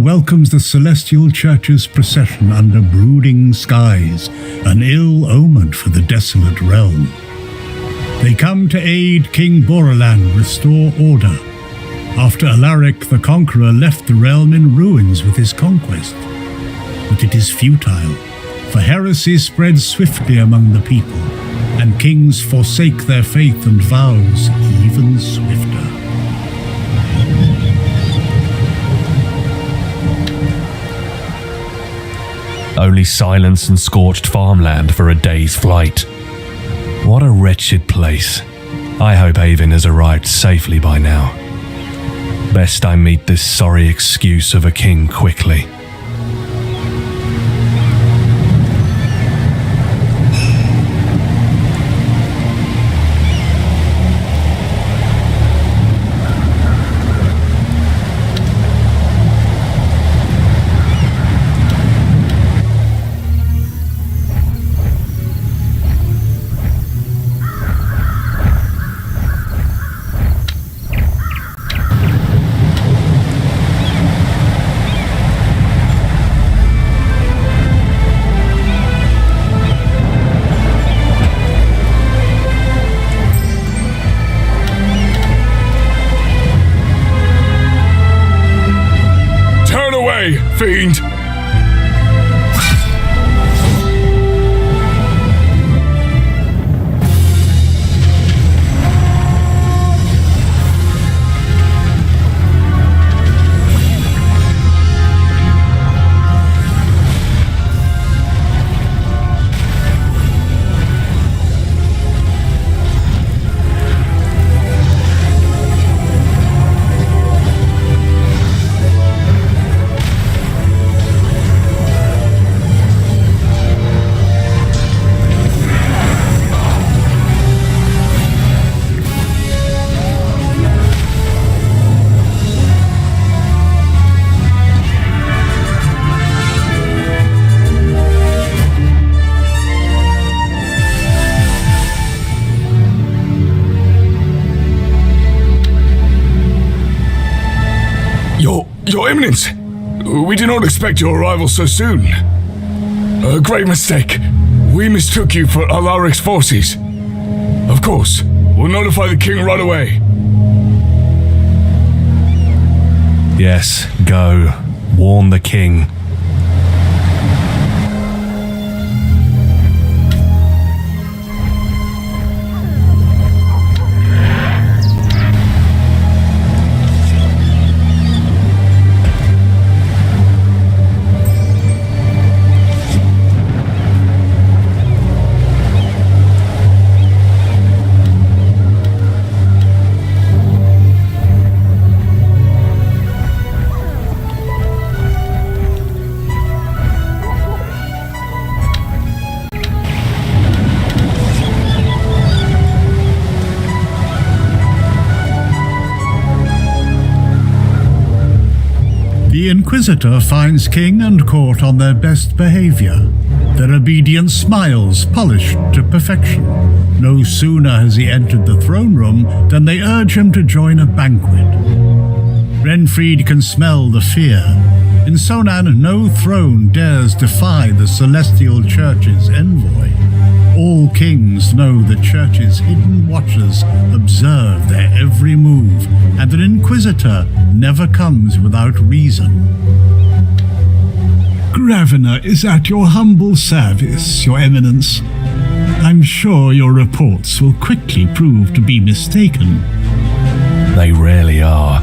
welcomes the Celestial Church's procession under brooding skies, an ill omen for the desolate realm. They come to aid King Boralan restore order, after Alaric the Conqueror left the realm in ruins with his conquest. But it is futile, for heresy spreads swiftly among the people, and kings forsake their faith and vows even swifter. Only silence and scorched farmland for a day's flight. What a wretched place. I hope Avon has arrived safely by now. Best I meet this sorry excuse of a king quickly. Fiend! Your Eminence, we did not expect your arrival so soon. A great mistake. We mistook you for Alaric's forces. Of course, we'll notify the king right away. Yes, go. Warn the king. The Inquisitor finds king and court on their best behavior, their obedient smiles polished to perfection. No sooner has he entered the throne room than they urge him to join a banquet. Renfried can smell the fear. In Sonan, no throne dares defy the Celestial Church's envoy. All kings know the Church's hidden watchers observe their every move, and an Inquisitor never comes without reason. Gravina is at your humble service, Your Eminence. I'm sure your reports will quickly prove to be mistaken. They rarely are.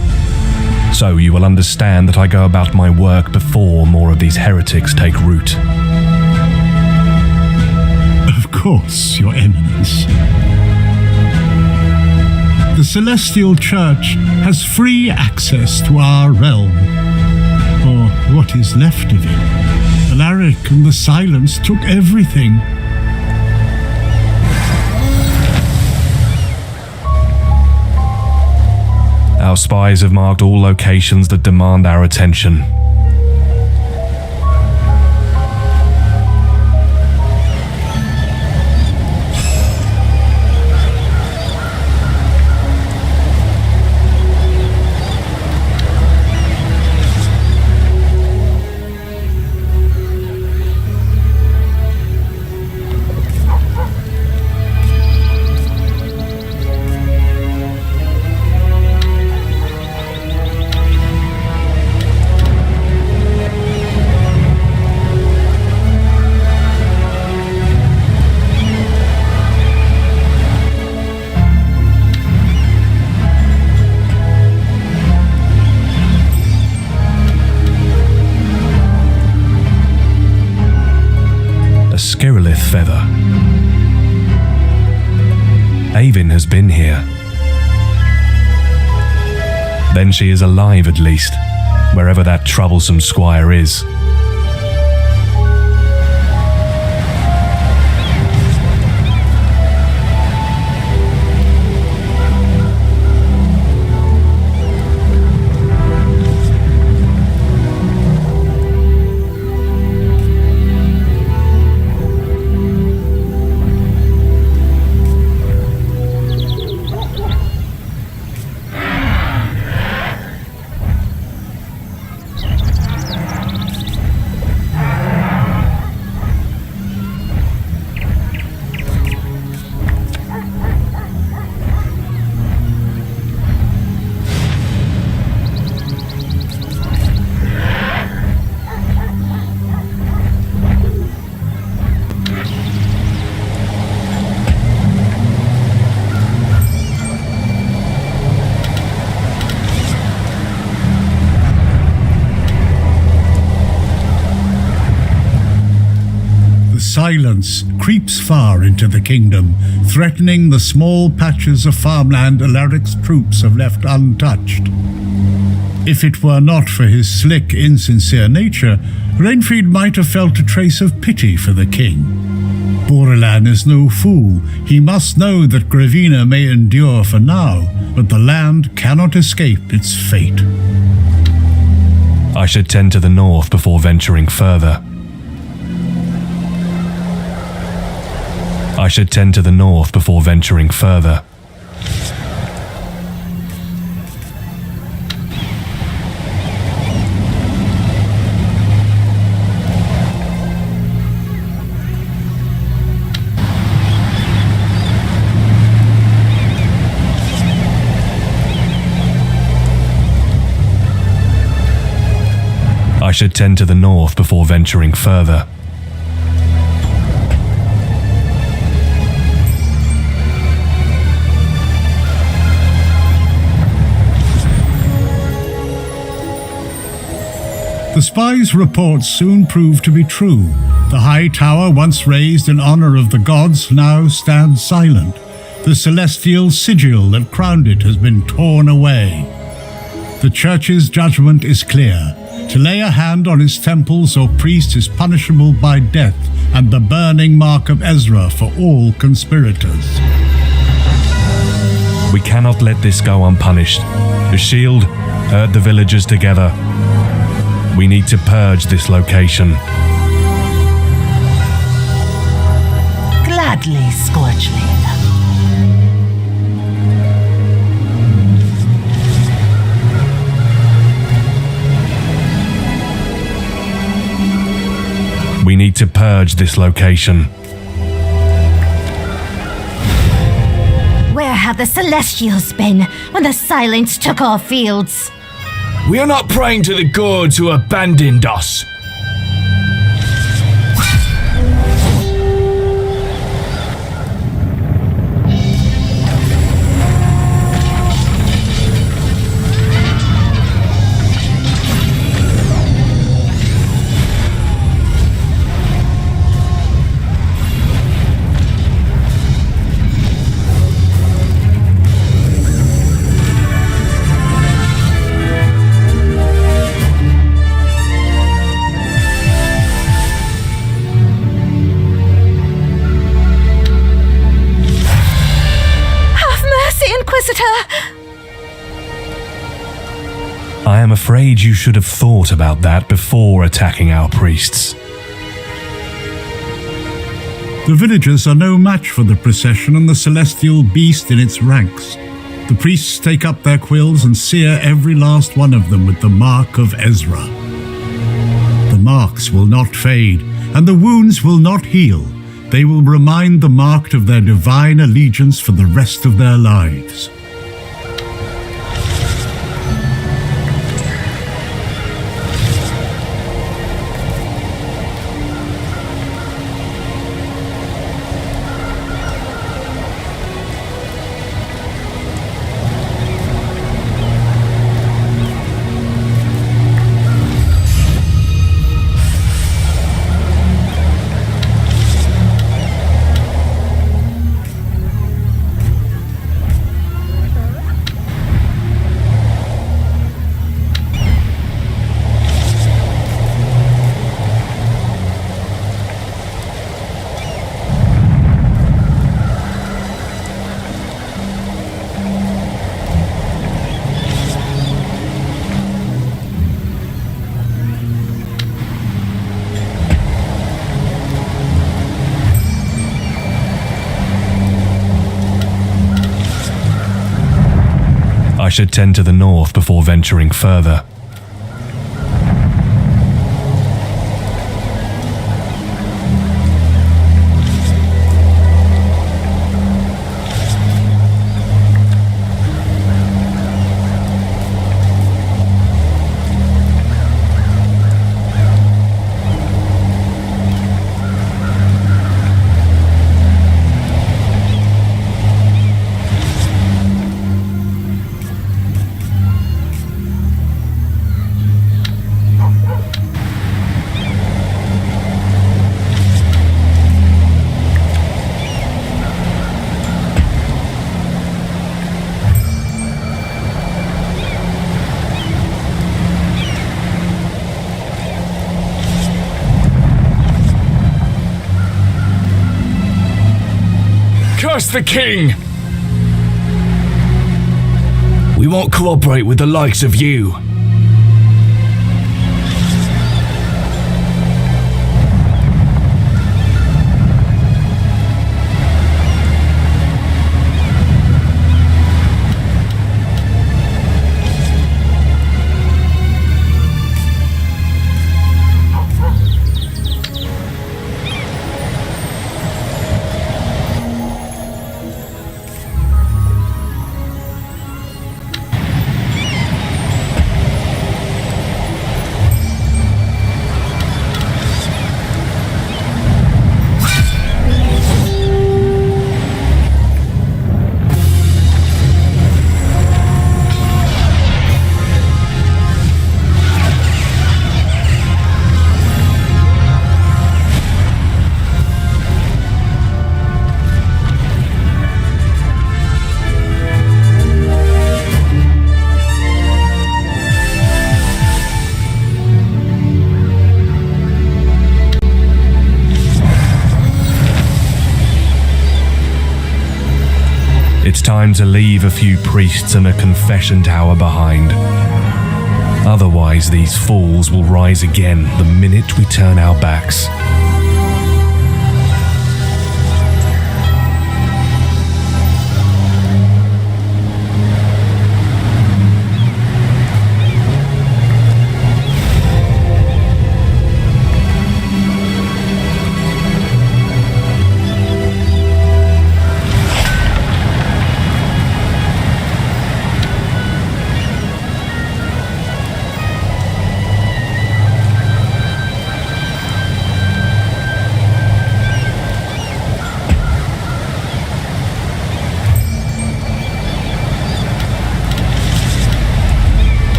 So you will understand that I go about my work before more of these heretics take root. Of course, Your Eminence. The Celestial Church has free access to our realm, or what is left of it. Alaric and the Silence took everything. Our spies have marked all locations that demand our attention. Skirillith feather. Avin has been here. Then she is alive at least, wherever that troublesome squire is. Silence creeps far into the kingdom, threatening the small patches of farmland Alaric's troops have left untouched. If it were not for his slick, insincere nature, Rainfried might have felt a trace of pity for the king. Borrelan is no fool. He must know that Gravina may endure for now, but the land cannot escape its fate. I should tend to the north before venturing further. I should tend to the north before venturing further. I should tend to the north before venturing further. The spies' reports soon proved to be true. The high tower, once raised in honor of the gods, now stands silent. The celestial sigil that crowned it has been torn away. The church's judgment is clear. To lay a hand on its temples or priest is punishable by death and the burning mark of Ezra for all conspirators. We cannot let this go unpunished. The shield herd the villagers together. We need to purge this location. Gladly, Scorchling. We need to purge this location. Where have the Celestials been when the Silence took our fields? We are not praying to the gods who abandoned us. I am afraid you should have thought about that before attacking our priests. The villagers are no match for the procession and the celestial beast in its ranks. The priests take up their quills and sear every last one of them with the mark of Ezra. The marks will not fade, and the wounds will not heal. They will remind the marked of their divine allegiance for the rest of their lives. should tend to the north before venturing further. Curse the king! We won't cooperate with the likes of you. It's time to leave a few priests and a confession tower behind. Otherwise, these fools will rise again the minute we turn our backs.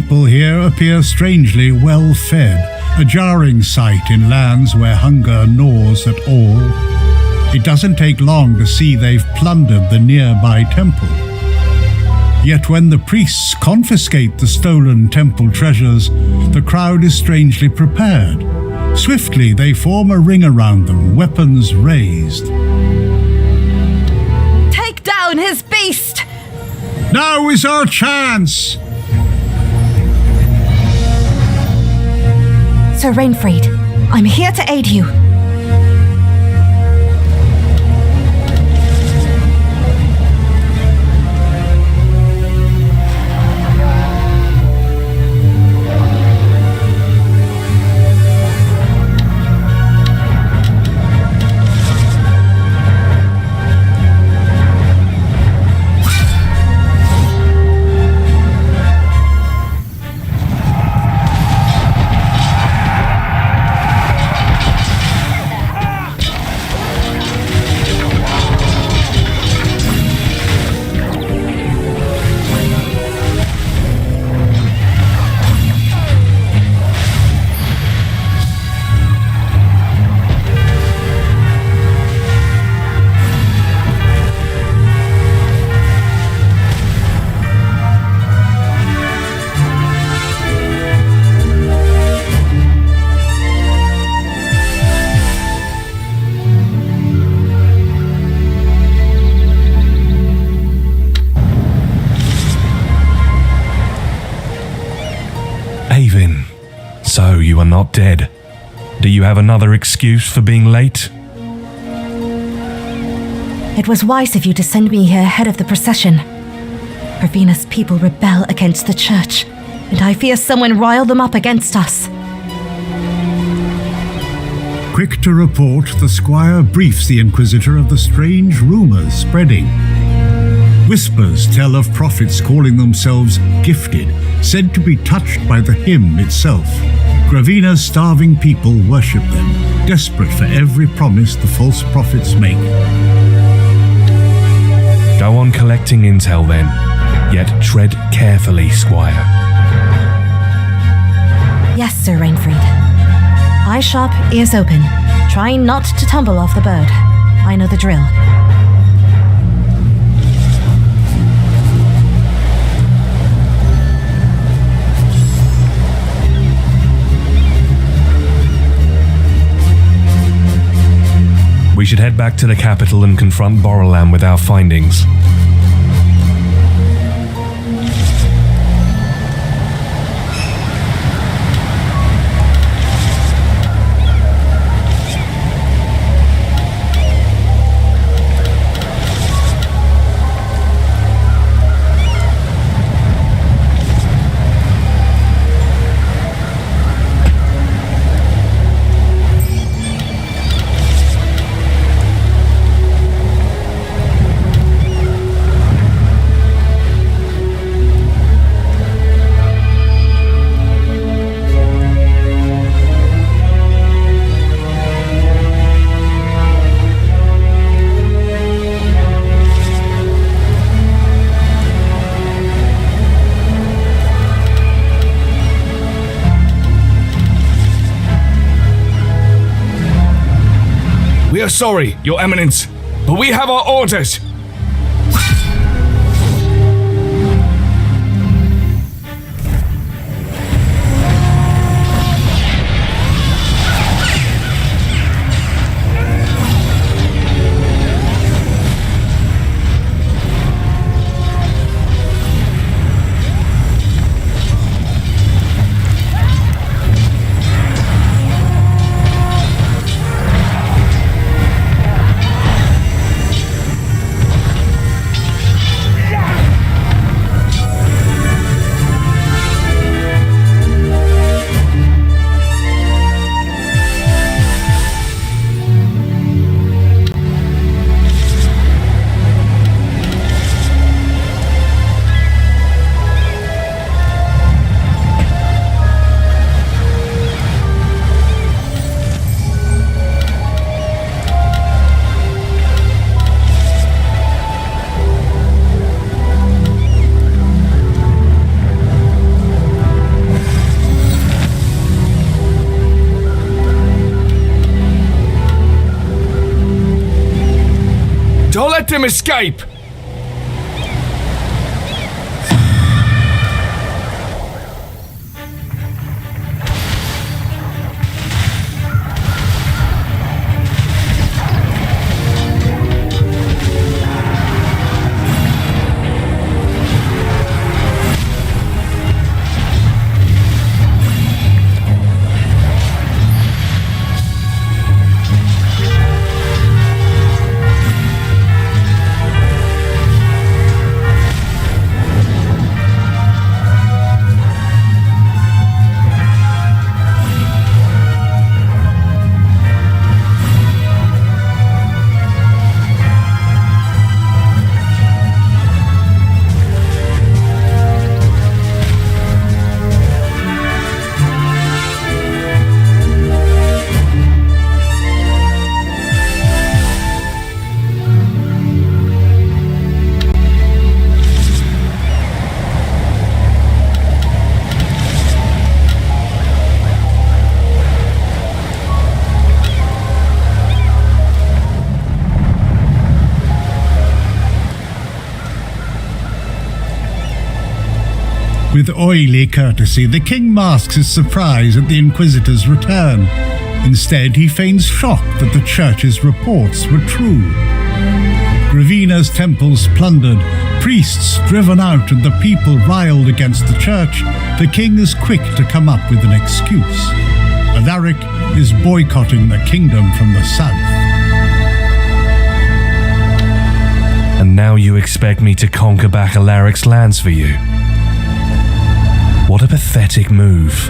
people here appear strangely well fed, a jarring sight in lands where hunger gnaws at all. It doesn't take long to see they've plundered the nearby temple. Yet when the priests confiscate the stolen temple treasures, the crowd is strangely prepared. Swiftly they form a ring around them, weapons raised. Take down his beast! Now is our chance! Sir Rainfried, I'm here to aid you. Avin, so you are not dead. Do you have another excuse for being late? It was wise of you to send me here ahead of the procession. Ravina's people rebel against the church, and I fear someone riled them up against us. Quick to report, the squire briefs the Inquisitor of the strange rumors spreading. Whispers tell of prophets calling themselves gifted, said to be touched by the hymn itself. Gravina's starving people worship them, desperate for every promise the false prophets make. Go on collecting intel then, yet tread carefully, Squire. Yes, Sir Rainfried. Eye sharp, ears open. Trying not to tumble off the bird. I know the drill. We should head back to the capital and confront Borolam with our findings. We are sorry, Your Eminence, but we have our orders. let him escape! With oily courtesy, the king masks his surprise at the Inquisitor's return. Instead, he feigns shock that the church's reports were true. Gravina's temples plundered, priests driven out, and the people riled against the church, the king is quick to come up with an excuse. Alaric is boycotting the kingdom from the south. And now you expect me to conquer back Alaric's lands for you? What a pathetic move.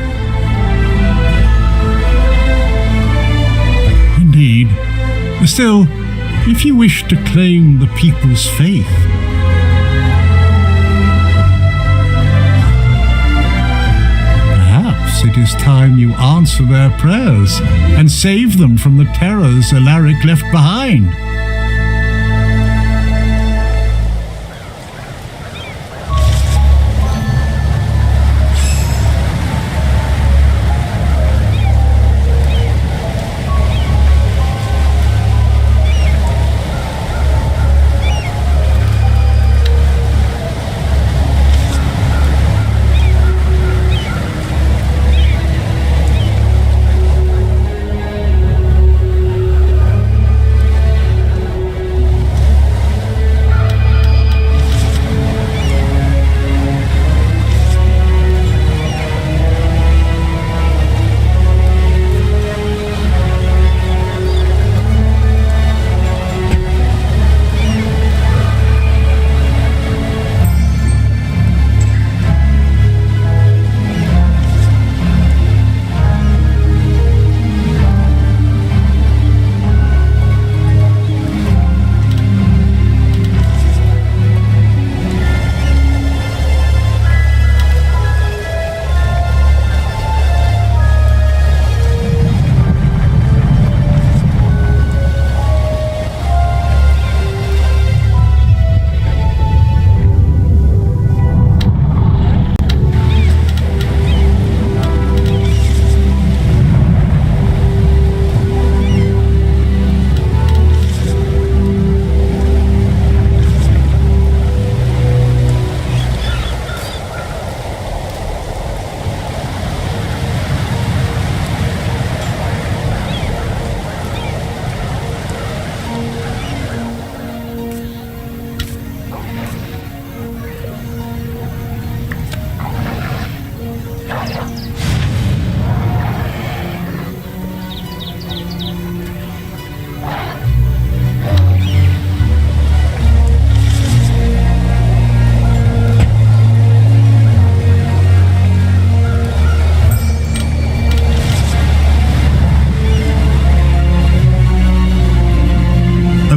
Indeed. Still, if you wish to claim the people's faith, perhaps it is time you answer their prayers and save them from the terrors Alaric left behind.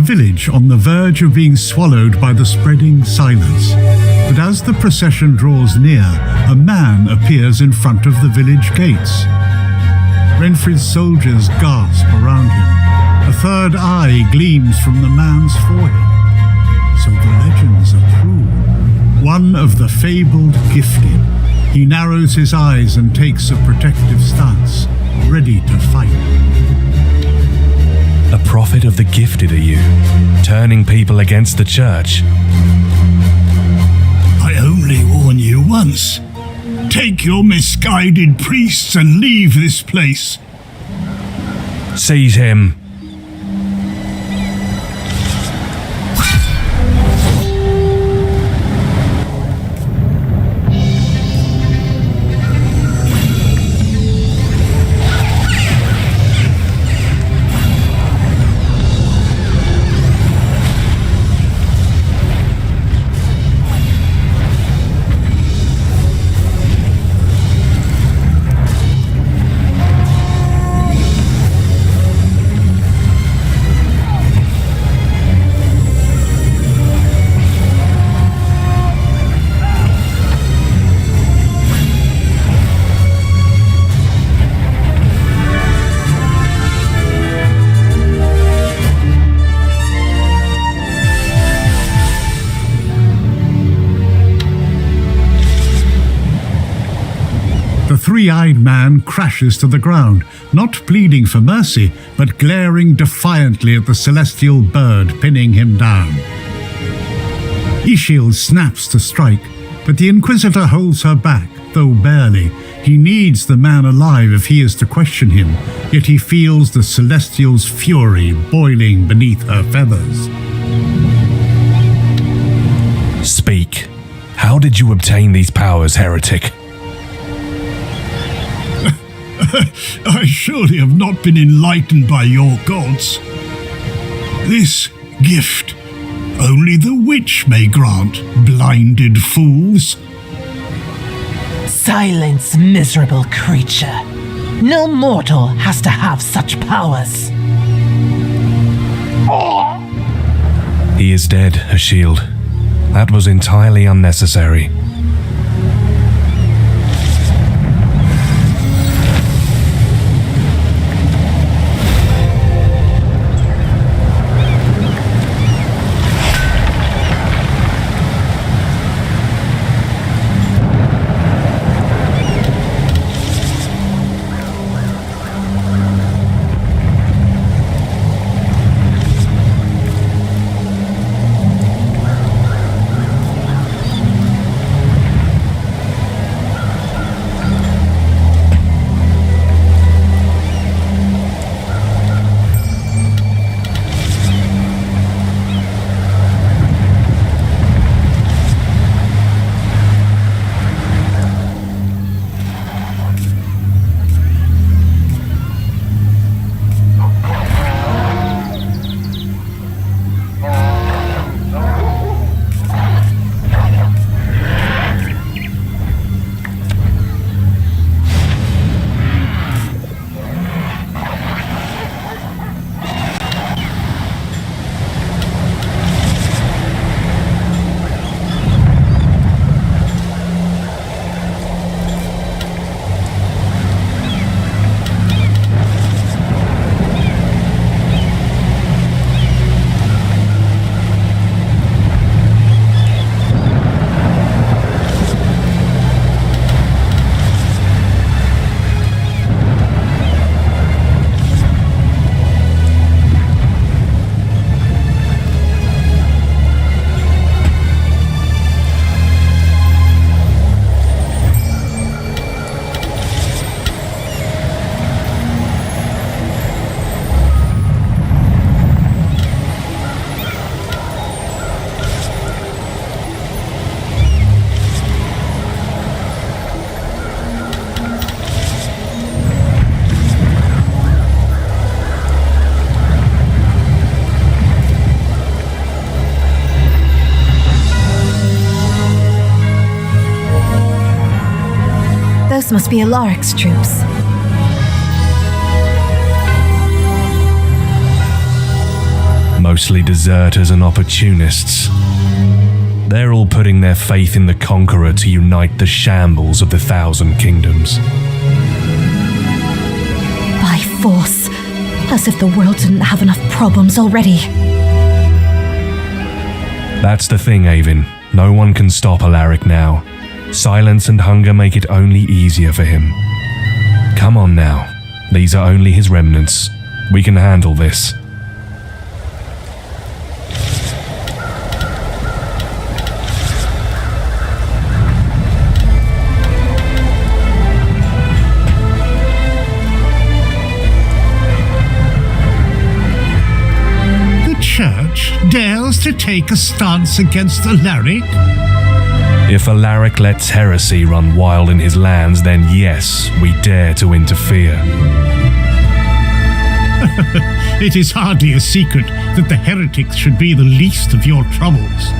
Village on the verge of being swallowed by the spreading silence. But as the procession draws near, a man appears in front of the village gates. Renfried's soldiers gasp around him. A third eye gleams from the man's forehead. So the legends are true. One of the fabled gifted. He narrows his eyes and takes a protective stance, ready to fight. A prophet of the gifted are you, turning people against the church. I only warn you once. Take your misguided priests and leave this place. Seize him. The three-eyed man crashes to the ground, not pleading for mercy, but glaring defiantly at the celestial bird pinning him down. Ishield snaps to strike, but the Inquisitor holds her back, though barely. He needs the man alive if he is to question him, yet he feels the celestial's fury boiling beneath her feathers. Speak. How did you obtain these powers, heretic? I surely have not been enlightened by your gods. This gift, only the witch may grant, blinded fools. Silence, miserable creature. No mortal has to have such powers. He is dead, Ishield. That was entirely unnecessary. Those must be Alaric's troops. Mostly deserters and opportunists. They're all putting their faith in the Conqueror to unite the shambles of the Thousand Kingdoms. By force. As if the world didn't have enough problems already. That's the thing, Avin. No one can stop Alaric now. Silence and hunger make it only easier for him. Come on now. These are only his remnants. We can handle this. church dares to take a stance against Alaric? If Alaric lets heresy run wild in his lands, then yes, we dare to interfere. It is hardly a secret that the heretics should be the least of your troubles.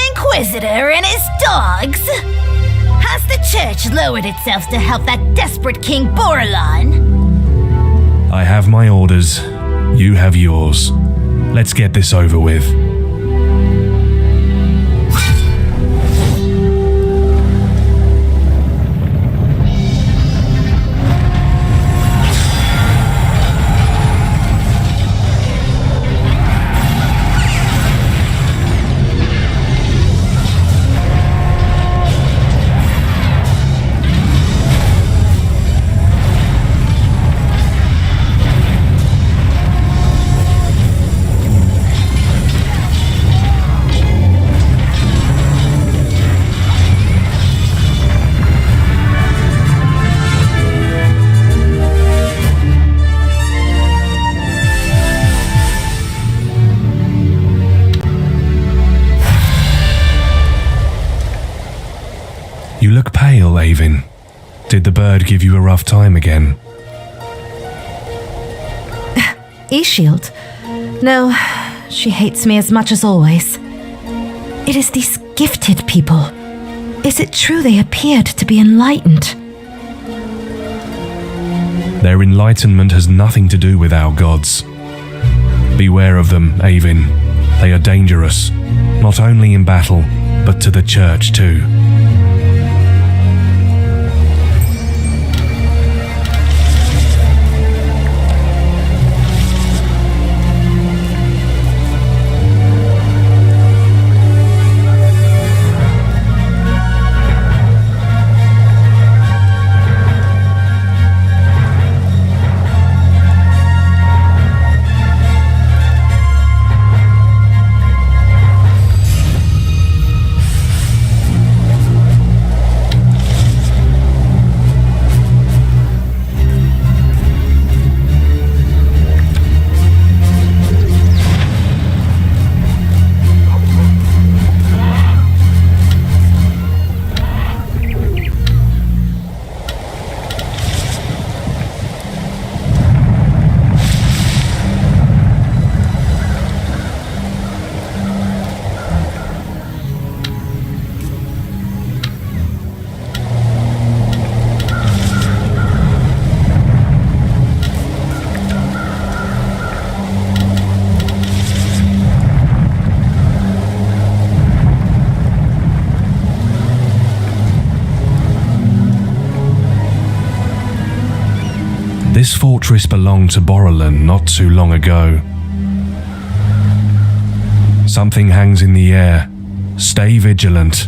Inquisitor and his dogs? Has the church lowered itself to help that desperate King Borlon? I have my orders. You have yours. Let's get this over with. You look pale, Avin. Did the bird give you a rough time again? E-Shield? No, she hates me as much as always. It is these gifted people. Is it true they appeared to be enlightened? Their enlightenment has nothing to do with our gods. Beware of them, Avin. They are dangerous, not only in battle, but to the church too. This fortress belonged to Borrelin not too long ago. Something hangs in the air. Stay vigilant.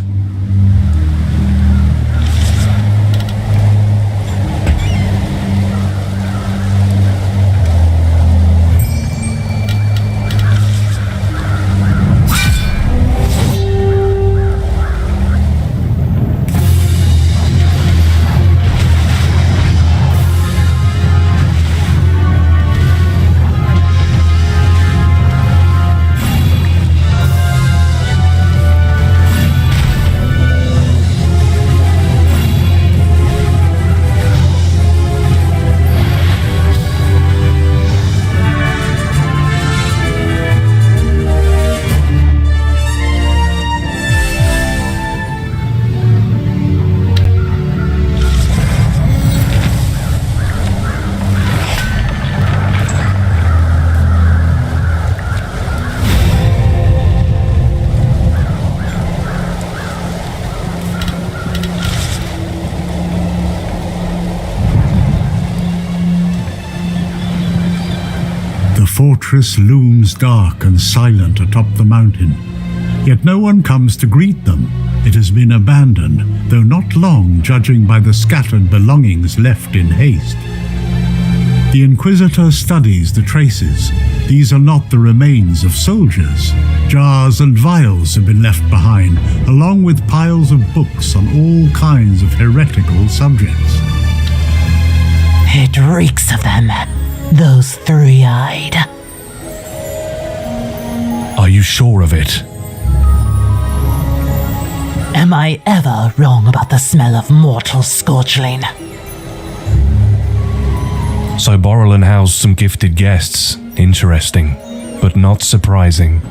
The fortress looms dark and silent atop the mountain, yet no one comes to greet them. It has been abandoned, though not long, judging by the scattered belongings left in haste. The Inquisitor studies the traces. These are not the remains of soldiers. Jars and vials have been left behind, along with piles of books on all kinds of heretical subjects. It reeks of them, those three-eyed. Are you sure of it? Am I ever wrong about the smell of mortal scorchling? So Borrelin housed some gifted guests. Interesting, but not surprising.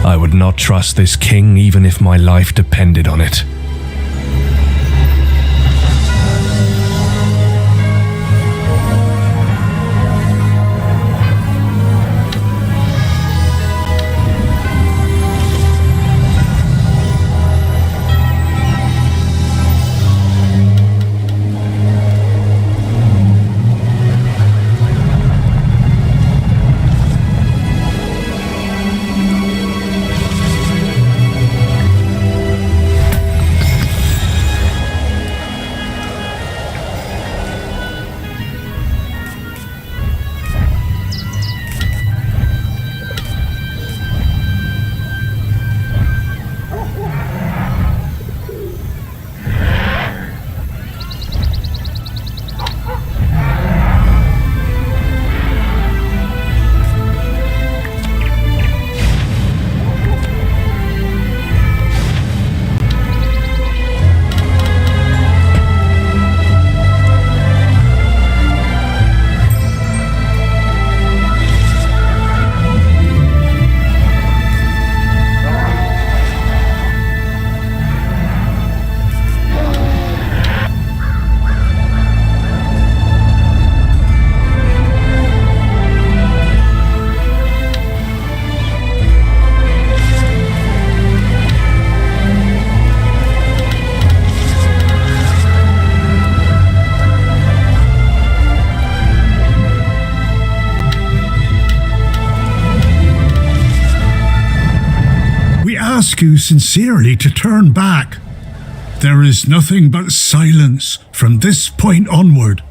I would not trust this king even if my life depended on it. Ask you sincerely to turn back. There is nothing but silence from this point onward.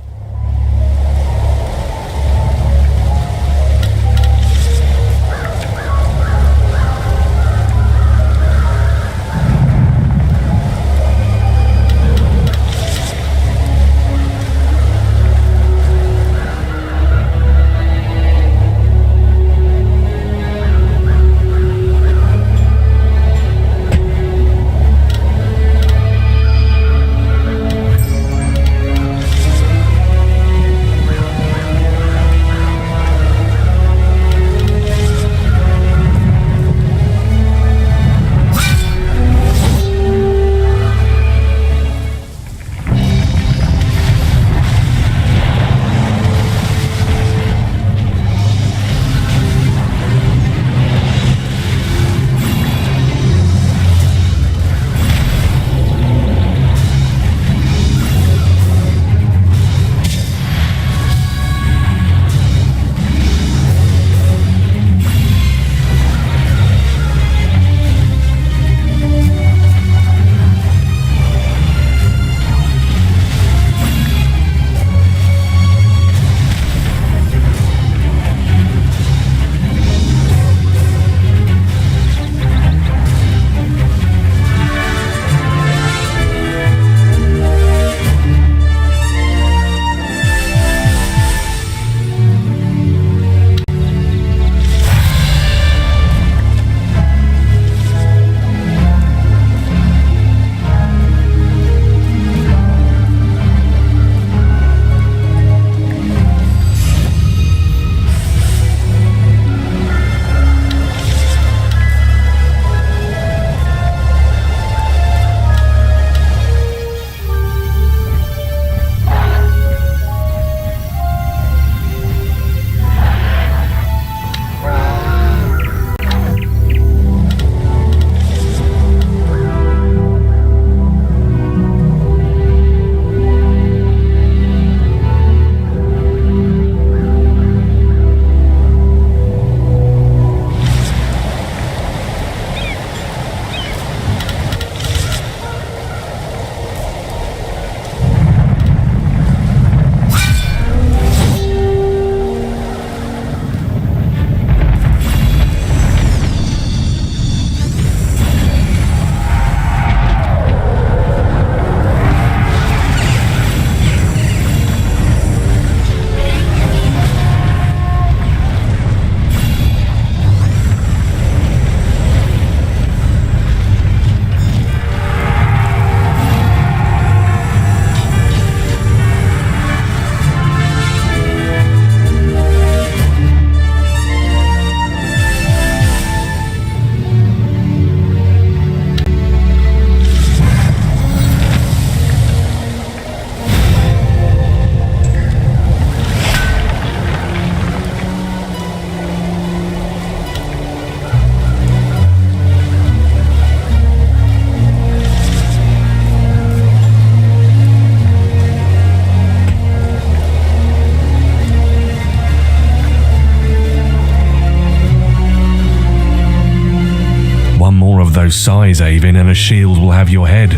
One more of those sighs, Avin, and a shield will have your head.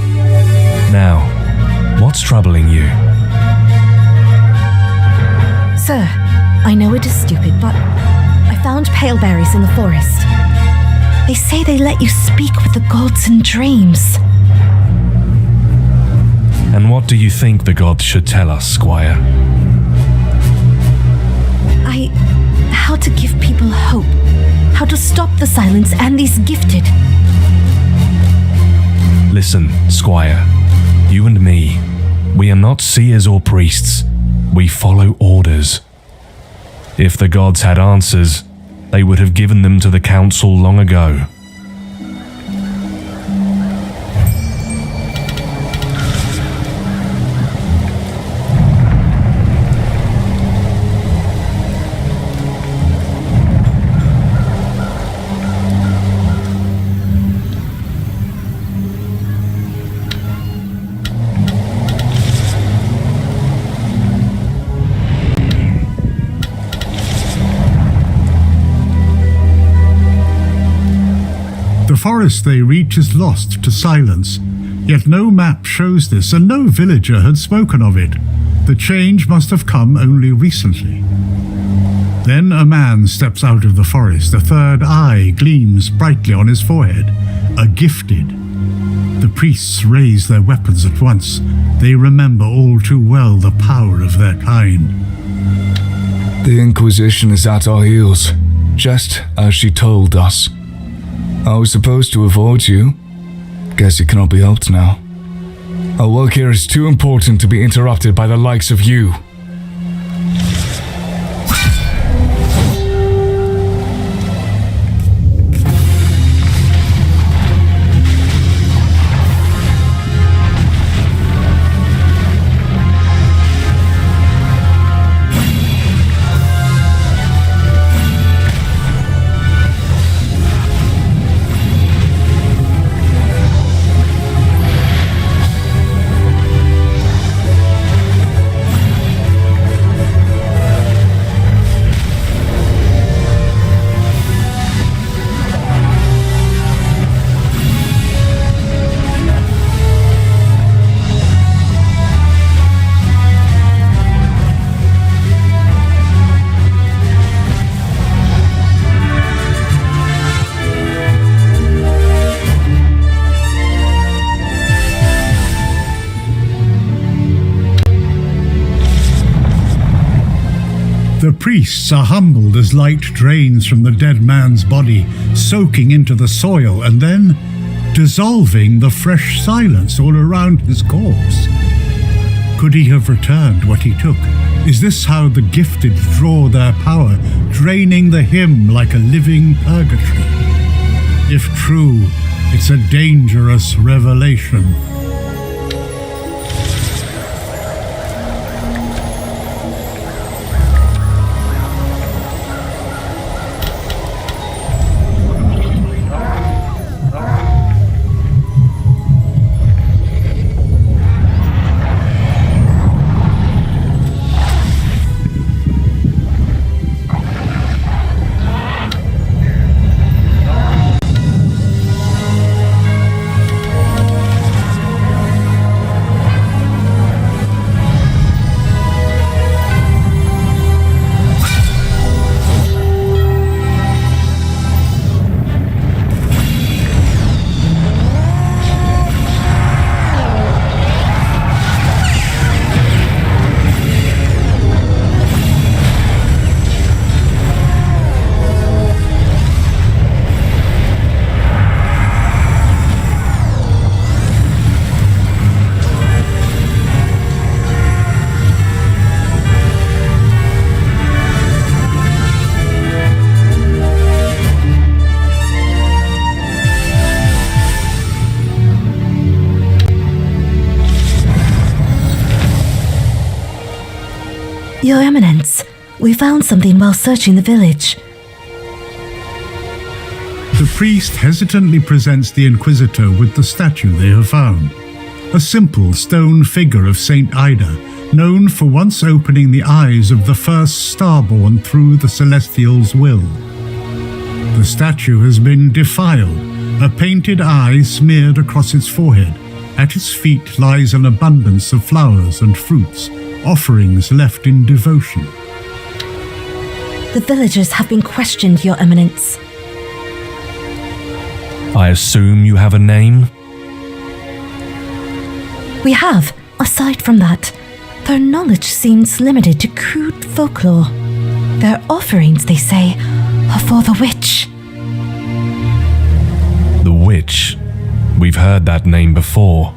Now, what's troubling you? Sir, I know it is stupid, but I found pale berries in the forest. They say they let you speak with the gods in dreams. And what do you think the gods should tell us, Squire? How to give people hope. How to stop the silence and these gifted. Listen, Squire. You and me, we are not seers or priests. We follow orders. If the gods had answers, they would have given them to the council long ago. The forest they reach is lost to silence, yet no map shows this, and no villager had spoken of it. The change must have come only recently. Then a man steps out of the forest. A third eye gleams brightly on his forehead. A gifted. The priests raise their weapons at once. They remember all too well the power of their kind. The Inquisition is at our heels, just as she told us. I was supposed to avoid you. Guess it cannot be helped now. Our work here is too important to be interrupted by the likes of you. The priests are humbled as light drains from the dead man's body, soaking into the soil and then dissolving the fresh silence all around his corpse. Could he have returned what he took? Is this how the gifted draw their power, draining the hymn like a living purgatory? If true, it's a dangerous revelation. Your Eminence, we found something while searching the village. The priest hesitantly presents the Inquisitor with the statue they have found. A simple stone figure of Saint Ida, known for once opening the eyes of the first starborn through the Celestial's will. The statue has been defiled, a painted eye smeared across its forehead. At its feet lies an abundance of flowers and fruits, offerings left in devotion. The villagers have been questioned, Your Eminence. I assume you have a name? We have. Aside from that, their knowledge seems limited to crude folklore. Their offerings, they say, are for the witch. The witch? We've heard that name before.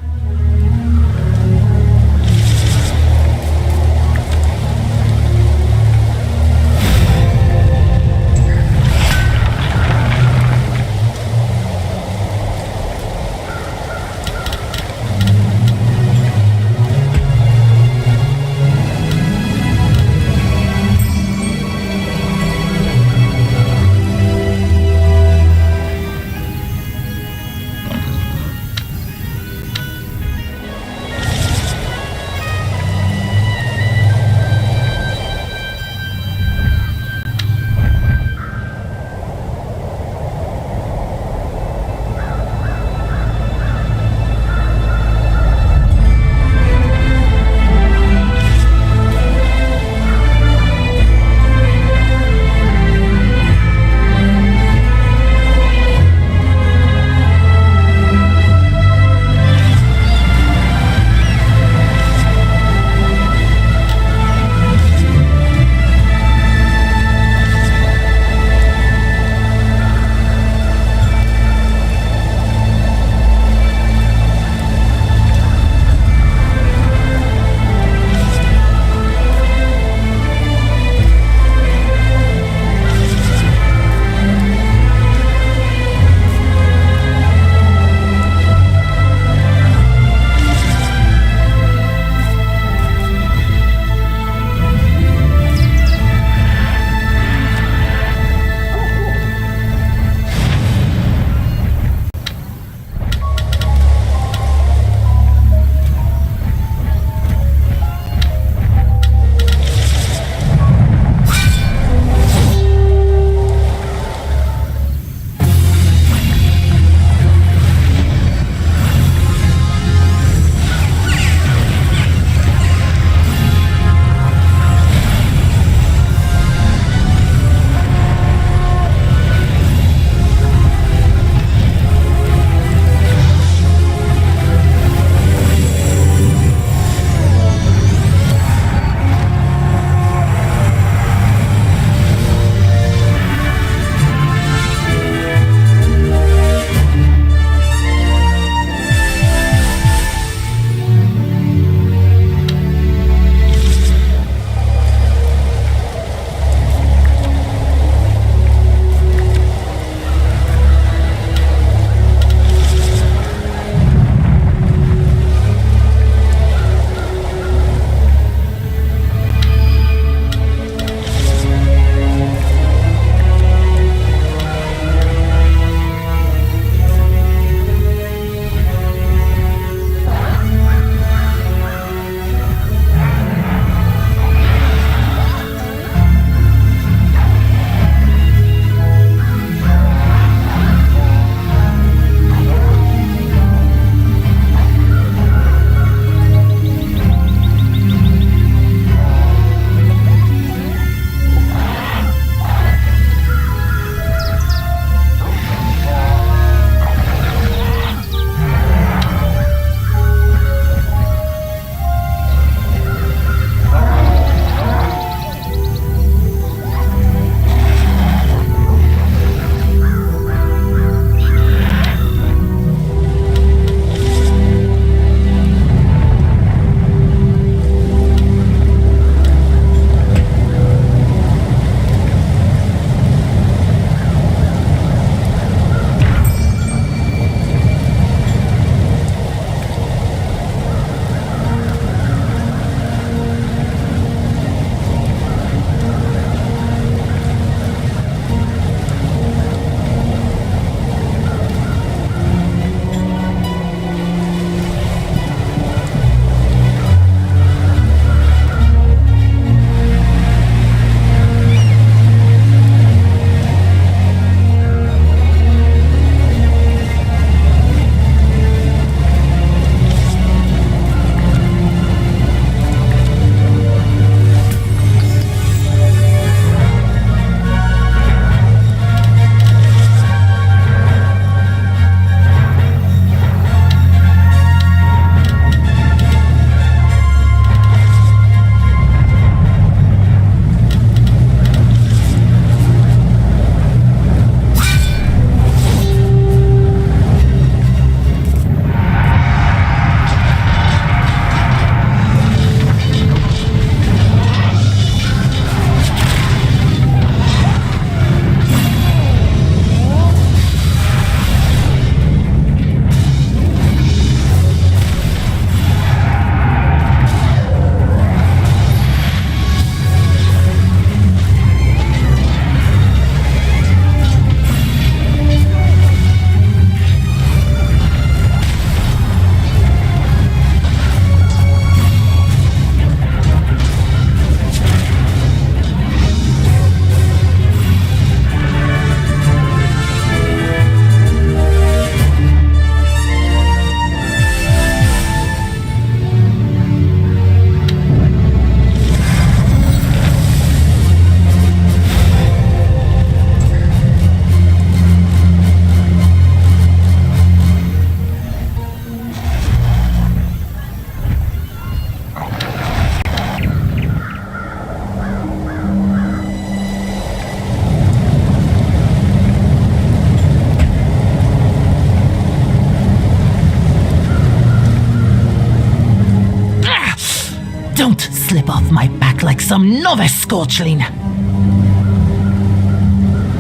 Don't slip off my back like some novice scorchling.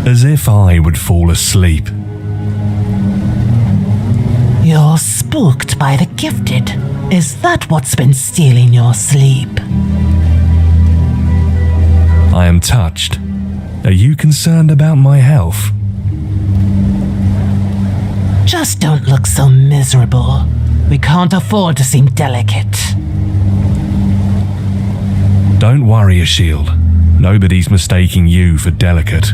As if I would fall asleep. You're spooked by the gifted. Is that what's been stealing your sleep? I am touched. Are you concerned about my health? Just don't look so miserable. We can't afford to seem delicate. Don't worry, Ashield. Nobody's mistaking you for delicate.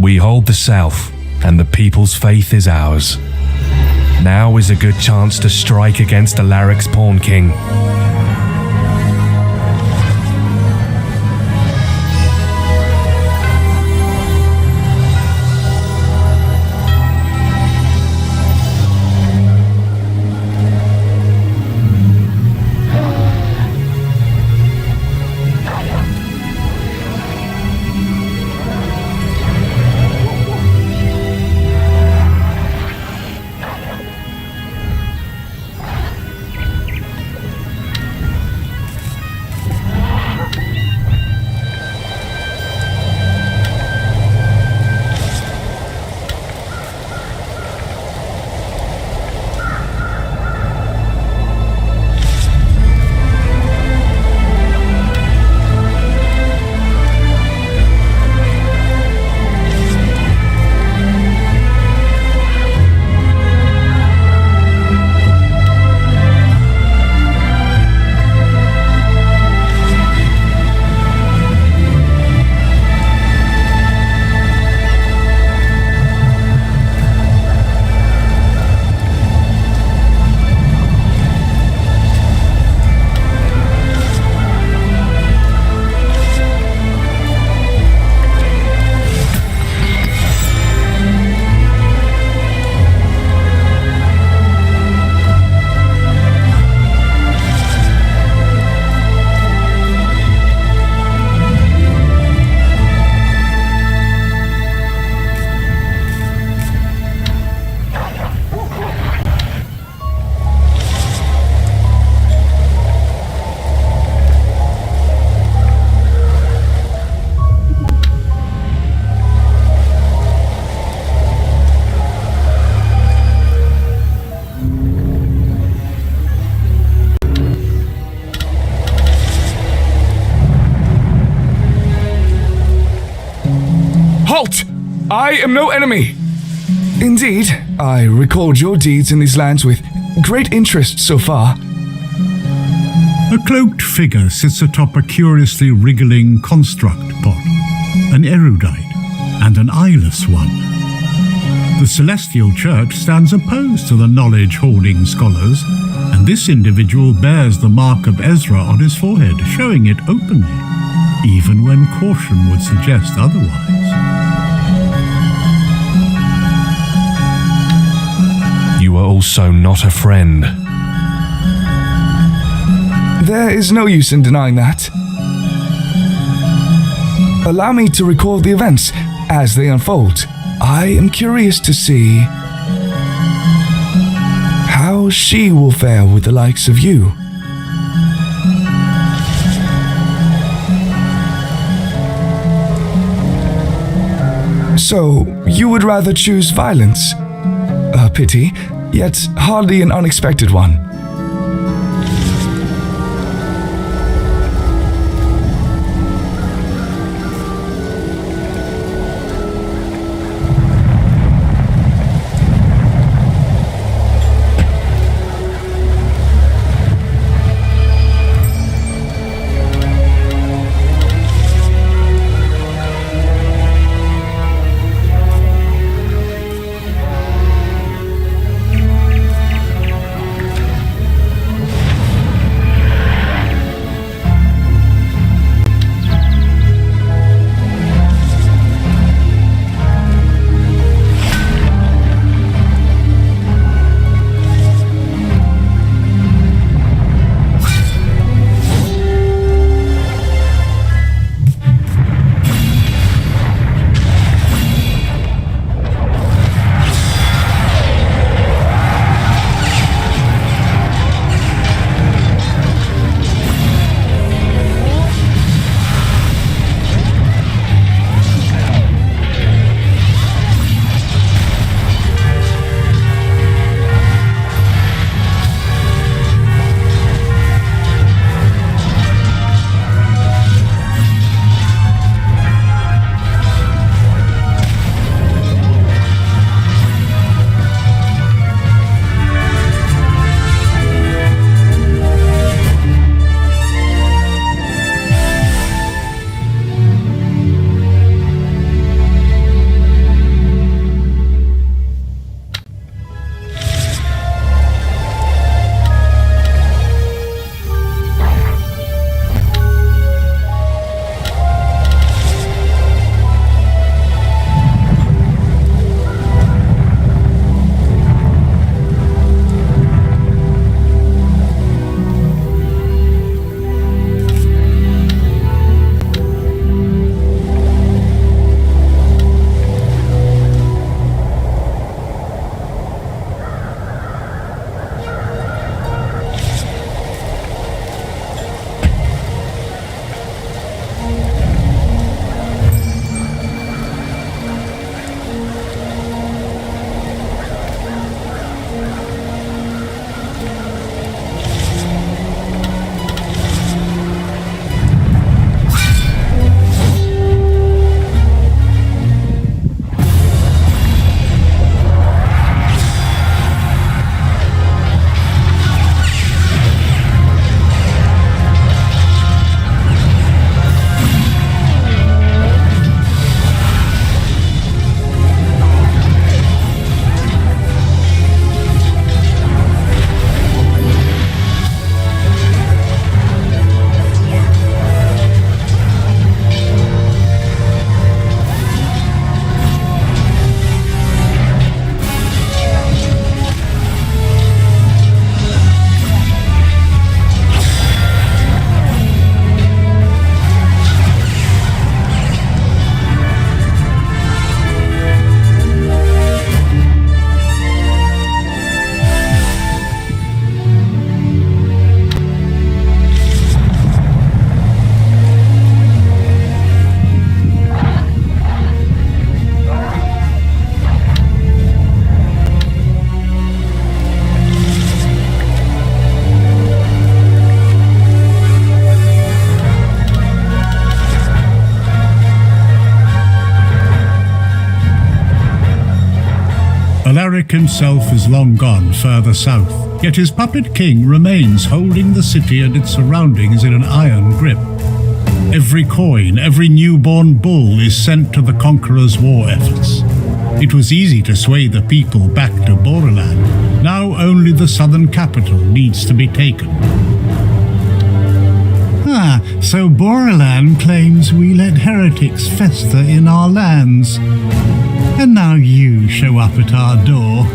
We hold the south, and the people's faith is ours. Now is a good chance to strike against Alaric's Pawn King. Halt! I am no enemy! Indeed, I record your deeds in these lands with great interest so far. A cloaked figure sits atop a curiously wriggling construct pot, an erudite and an eyeless one. The Celestial Church stands opposed to the knowledge-hoarding scholars, and this individual bears the mark of Ezra on his forehead, showing it openly, even when caution would suggest otherwise. You are also not a friend. There is no use in denying that. Allow me to record the events as they unfold. I am curious to see how she will fare with the likes of you. So, you would rather choose violence? A pity, yet hardly an unexpected one. Alaric himself is long gone further south, yet his puppet king remains holding the city and its surroundings in an iron grip. Every coin, every newborn bull is sent to the conqueror's war efforts. It was easy to sway the people back to Boreland. Now only the southern capital needs to be taken. So Boreland claims we let heretics fester in our lands. And now you show up at our door.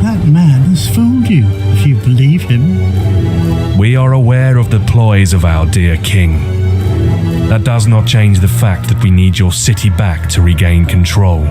That man has fooled you, if you believe him. We are aware of the ploys of our dear king. That does not change the fact that we need your city back to regain control.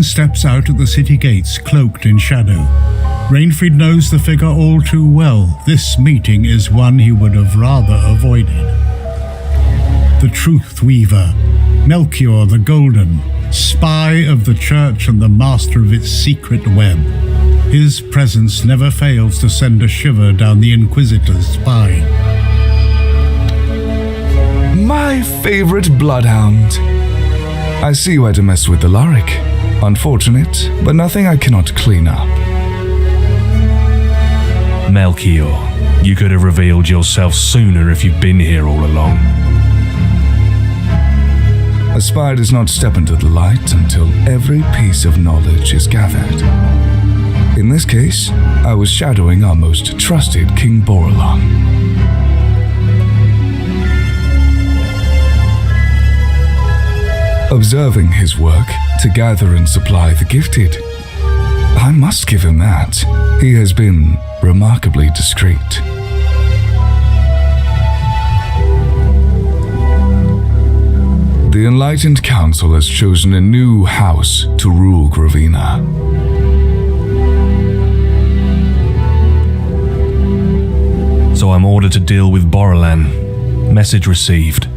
steps out at the city gates, cloaked in shadow. Rainfried knows the figure all too well. This meeting is one he would have rather avoided. The Truth Weaver, Melchior the Golden, spy of the church and the master of its secret web. His presence never fails to send a shiver down the Inquisitor's spine. My favorite bloodhound. I see you had to mess with the Alaric. Unfortunate, but nothing I cannot clean up. Melchior, you could have revealed yourself sooner if you'd been here all along. A spy does not step into the light until every piece of knowledge is gathered. In this case, I was shadowing our most trusted King Borelon. Observing his work to gather and supply the gifted. I must give him that. He has been remarkably discreet. The Enlightened Council has chosen a new house to rule Gravina. So I'm ordered to deal with Borelon. Message received.